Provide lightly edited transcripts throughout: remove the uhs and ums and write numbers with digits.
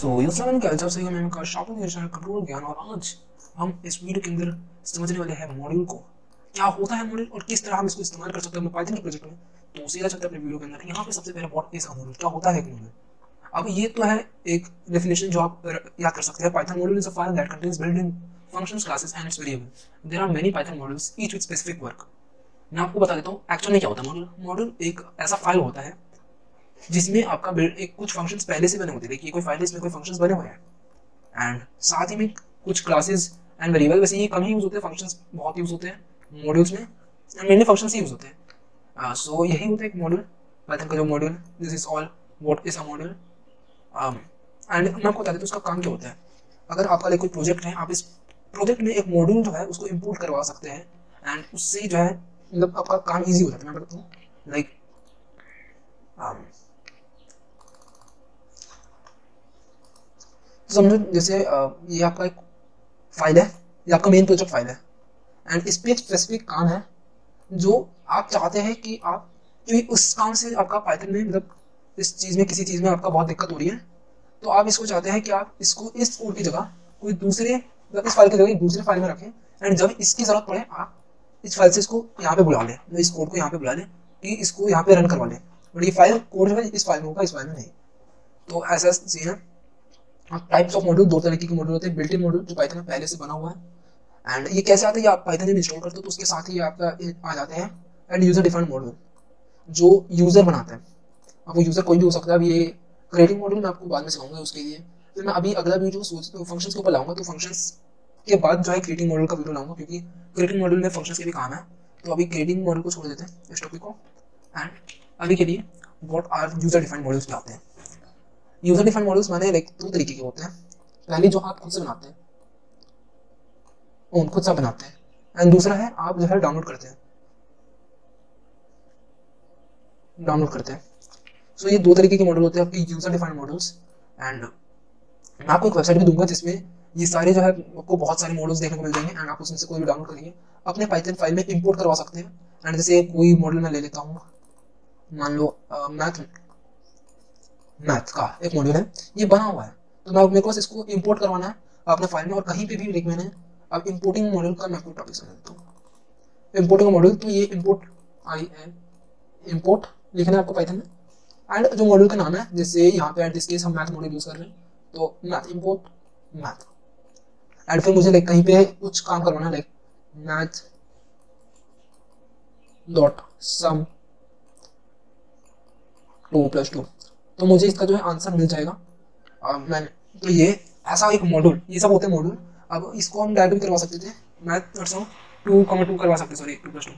सो ये सब क्या जब से मैंने कहा शॉपिंग कंट्रोल ज्ञान, और आज हम इस वीडियो के अंदर समझने वाले हैं मॉड्यूल को, क्या होता है मॉड्यूल और किस तरह हम इसको इस्तेमाल कर सकते हैं अपने पाइथन के प्रोजेक्ट में। तो सीधा चलते हैं अपने वीडियो के अंदर। यहाँ पे सबसे पहले व्हाट इज अ मॉड्यूल, क्या होता है एक मॉड्यूल। अब ये तो है एक डेफिनेशन जो आप याद कर सकते हैं। Python module is a file that contains built in functions, classes and its variable. There are many Python modules each with specific work. मैं आपको बता देता हूँ एक्चुअल में क्या होता है मॉड्यूल। मॉड्यूल एक ऐसा फाइल होता है जिसमें आपका एक कुछ फंक्शंस पहले से बने होते हैं। देखिए कोई फाइल है, इसमें कोई फंक्शंस बने हुए हैं एंड साथ ही में कुछ क्लासेस एंड वेरिएबल। वैसे ये कम ही यूज होते हैं, फंक्शंस बहुत यूज होते हैं मॉड्यूल्स में and mainly functions he use होते हैं। सो यही होता है एक मॉड्यूल, पाइथन का जो module. This is all what is a module. And मैं आपको बता देता हूँ उसका काम क्या होता है। अगर आपका कोई प्रोजेक्ट है, आप इस प्रोजेक्ट में एक मॉड्यूल जो है उसको इंपोर्ट करवा सकते हैं एंड उससे जो है मतलब आपका काम ईजी हो जाता है। मैं बताता हूँ लाइक समझो जैसे ये आपका एक फाइल है, ये आपका मेन प्रोजेक्ट फाइल है एंड इस पे एक स्पेसिफिक काम है जो आप चाहते हैं कि आप, क्योंकि उस काम से आपका पाइथन में मतलब इस चीज़ में किसी चीज़ में आपका बहुत दिक्कत हो रही है, तो आप इसको चाहते हैं कि आप इसको इस कोड की जगह कोई दूसरे मतलब इस फाइल की जगह एक दूसरे फाइल में रखें एंड जब इसकी ज़रूरत पड़े आप इस फाइल से इसको यहाँ पे बुला लें, मतलब इस कोड को यहाँ पे बुला लें कि इसको यहाँ पे रन करवा लें। बट ये फाइल कोड जो है इस फाइल में होगा, इस फाइल में नहीं। तो ऐसा सीन है। टाइप्स ऑफ मॉड्यूल, दो तरीके के मॉड्यूल होते हैं। बिल्ट इन मॉड्यूल जो पाइथन में पहले से बना हुआ है एंड ये कैसे आता है, आप पाइथन जब इंस्टॉल करते हो तो उसके साथ ही आपका आ जाते हैं एंड यूजर डिफाइंड मॉड्यूल जो यूजर बनाता है। अब वो यूजर कोई भी हो सकता है। अब ये क्रिएटिंग मॉड्यूल मैं आपको बाद में सिखाऊंगा उसके लिए। फिर मैं अभी अगला वीडियो फंक्शंस के ऊपर लाऊंगा, तो फंक्शंस के बाद जो है क्रिएटिंग मॉड्यूल का वीडियो लाऊंगा, क्योंकि क्रिएटिंग मॉड्यूल में फंक्शंस के भी काम है। तो अभी क्रिएटिंग मॉड्यूल को छोड़ देते हैं इस टॉपिक को एंड अभी के लिए what are user defined modules क्या होते हैं। यूजर डिफाइंड मॉड्यूल्स माने लाइक दो तरीके के होते हैं। पहले जो आप खुद से बनाते हैं, खुद से बनाते हैं एंड दूसरा है आप जो है डाउनलोड करते हैं। सो ये दो तरीके के मॉडल होते हैं आपके यूजर डिफाइंड मॉडल्स। एंड मैं आपको एक वेबसाइट भी दूंगा जिसमें ये सारे जो है आपको बहुत सारे मॉडल्स देखने को मिल जाएंगे एंड आप उसमें से कोई भी डाउनलोड करिए अपने पाइथन फाइल में इंपोर्ट करवा सकते हैं। एंड जैसे कोई मॉडल मैं ले लेता हूँ, मान लो मैथ का एक मॉड्यूल है, ये बना हुआ है, तो मैं मेरे पास इसको इंपोर्ट करवाना है अपने फाइल में और कहीं पे भी लिख मैंने। अब इंपोर्टिंग मॉड्यूल का मैं आपको टॉपिक समझ देता हूँ। इंपोर्टिंग मॉड्यूल, तो ये इंपोर्ट लिखना है आपको पाइथन में एंड जो मॉड्यूल का नाम है, जैसे यहाँ पे एट दिस केस हम मैथ मॉड्यूल यूज कर रहे हैं, तो मैथ इंपोर्ट मैथ। एंड फिर मुझे लाइक कहीं पे कुछ काम करवाना है लाइक मैथ डॉट सम 2+2, तो मुझे इसका जो है आंसर मिल जाएगा। मैंने तो ये ऐसा एक मॉड्यूल, ये सब होते हैं मॉड्यूल। अब इसको हम डायरेक्ट भी करवा सकते थे, मैथ डॉट सम 2,2 करवा सकते, सॉरी 2+2।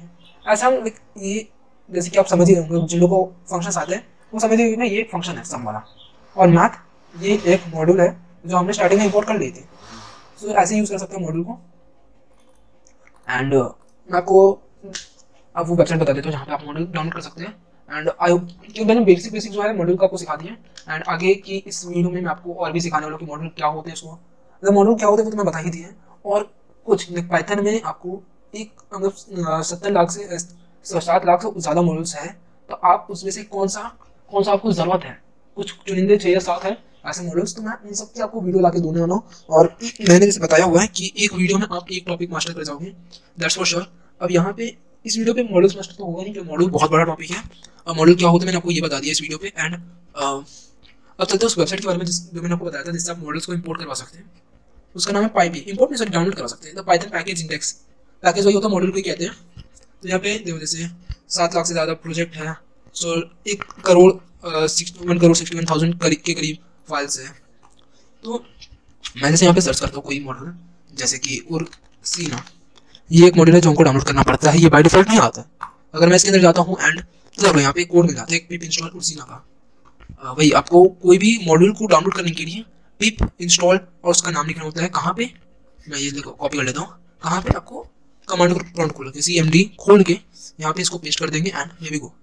ऐसा हम ये जैसे कि आप समझ ही होंगे, जिन लोगों को फंक्शंस आते हैं वो समझिए ना, ये एक फंक्शन है सम वाला, और मैथ ये एक मॉड्यूल है जो हमने स्टार्टिंग में इंपोर्ट कर लिए थे। सो ऐसे यूज कर सकते हैं मॉड्यूल को। एंड मैं आपको अब वो वेबसाइट बता देता हूँ जहाँ पे आप मॉड्यूल डाउनलोड कर सकते हैं। एंड आई होप कि मैंने बेसिक जो है मॉड्यूल का आपको सिखा दिया है एंड आगे की इस वीडियो में मैं आपको और भी सिखाने वाला हूँ कि मॉड्यूल क्या होते हैं। इसको मॉड्यूल क्या होते हैं वो तो मैं बता ही दिया है, और कुछ पाइथन में आपको एक मतलब 7 लाख से ज़्यादा मॉड्यूल्स हैं, तो आप उसमें से कौन सा आपको ज़रूरत है, कुछ चुनिंदे 6 या 7 है ऐसे मॉड्यूल्स, तो मैं उन सब की आपको वीडियो ला के देने वाला हूँ। और मैंने जैसे बताया हुआ है कि एक वीडियो में आप एक टॉपिक मास्टर कर जाओगे, दैट्स फॉर श्योर। अब यहाँ पे इस वीडियो पे मॉडल्स मास्टर तो होगा नहीं, क्योंकि मॉडल बहुत बड़ा टॉपिक है। मॉडल क्या होता है मैंने आपको ये बता दिया इस वीडियो पे। एंड अब चलते हैं उस वेबसाइट के बारे में जो मैंने आपको बताया था, जिससे आप मॉडल्स को इंपोर्ट करवा सकते हैं। उसका नाम है पाईपी। इंपोर्ट नहीं, सॉरी डाउनलोड करा सकते हैं। The Python package index, package वही होता है मॉडल को ही कहते हैं। तो यहाँ पे देखो जैसे 7 लाख से ज़्यादा प्रोजेक्ट है, सो 1,61,61,000 के करीब फाइल्स है। तो मैं जैसे यहाँ पे सर्च करता हूँ कोई मॉडल, जैसे कि उर्सिना, ये एक मॉड्यूल है जो हमको डाउनलोड करना पड़ता है, ये बाय डिफॉल्ट नहीं आता है। अगर मैं इसके अंदर जाता हूँ एंड तो यहाँ पे कोड मिल जाता है, पिप इंस्टॉल उर्सिना का। वही आपको कोई भी मॉड्यूल को डाउनलोड करने के लिए पिप इंस्टॉल और उसका नाम लिखना होता है। कहाँ पे, मैं ये कॉपी कर लेता हूँ, कहाँ पे आपको कमांड प्रॉम्प्ट खोल के CMD खोल के यहाँ पे इसको पेस्ट कर देंगे एंड ये भी गो।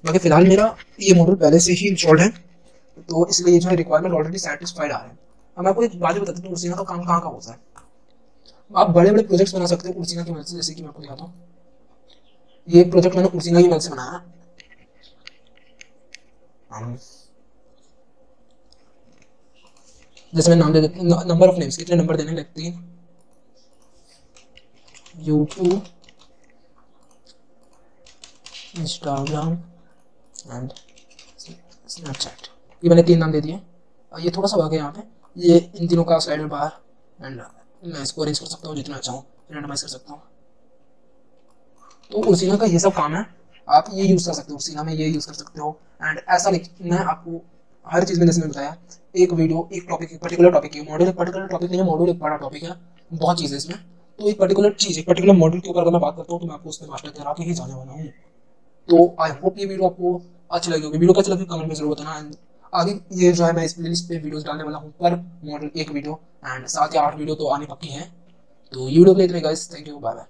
बाकी फिलहाल मेरा ये मॉड्यूल पहले से ही इंस्टॉल्ड है, तो इसलिए जो है रिक्वायरमेंट ऑलरेडी सेटिस्फाइड आ रहा है। अब मैं आपको एक बात बता देता हूँ उर्सिना का काम कहाँ का होता है। आप बड़े बड़े प्रोजेक्ट्स बना सकते हो उर्सिना की मदद से, जैसे कि मैं आपको दिखाता हूँ। ये प्रोजेक्ट मैंने उर्सिना की मदद से बनाया। जैसे मैं नाम दे देता हूँ, नंबर ऑफ नेम्स, कितने नंबर देने, like 3, YouTube, Instagram and Snapchat, ये मैंने 3 नाम दे दिए। ये थोड़ा सा वाक़ है यहाँ पे, ये इन तीनों का स्लाइडर बाहर एंड मैं इसको अरेंज कर सकता हूँ जितना चाहूँ, रेंडमाइज कर सकता हूँ। तो उर्सिना का ये सब काम है, आप ये यूज़ कर सकते हो, उर्सिना में ये यूज़ कर सकते हो। एंड ऐसा नहीं, मैं आपको हर चीज़ में जैसे मैंने बताया, एक वीडियो एक टॉपिक, एक पर्टिकुलर टॉपिक की, मॉड्यूल एक पर्टिकुलर टॉपिक नहीं है, मॉड्यूल एक बड़ा टॉपिक है, बहुत चीज़ें इसमें। तो एक पर्टिकुलर चीज़, एक पर्टिकुलर मॉड्यूल के ऊपर अगर मैं बात करता हूँ तो मैं आपको उसमें मास्टर करा के ही जाने वाला हूँ। तो आई होप ये वीडियो आपको अच्छी लगी होगी। वीडियो कैसी लगी कमेंट में जरूर बताना। एंड आगे ये जो है मैं इस प्लेलिस्ट पे वीडियोस डालने वाला हूँ, पर मॉडल एक वीडियो एंड 7 या 8 वीडियो तो आनी पक्की है। तो ये वीडियो के लिए इतना ही guys, thank you, bye bye.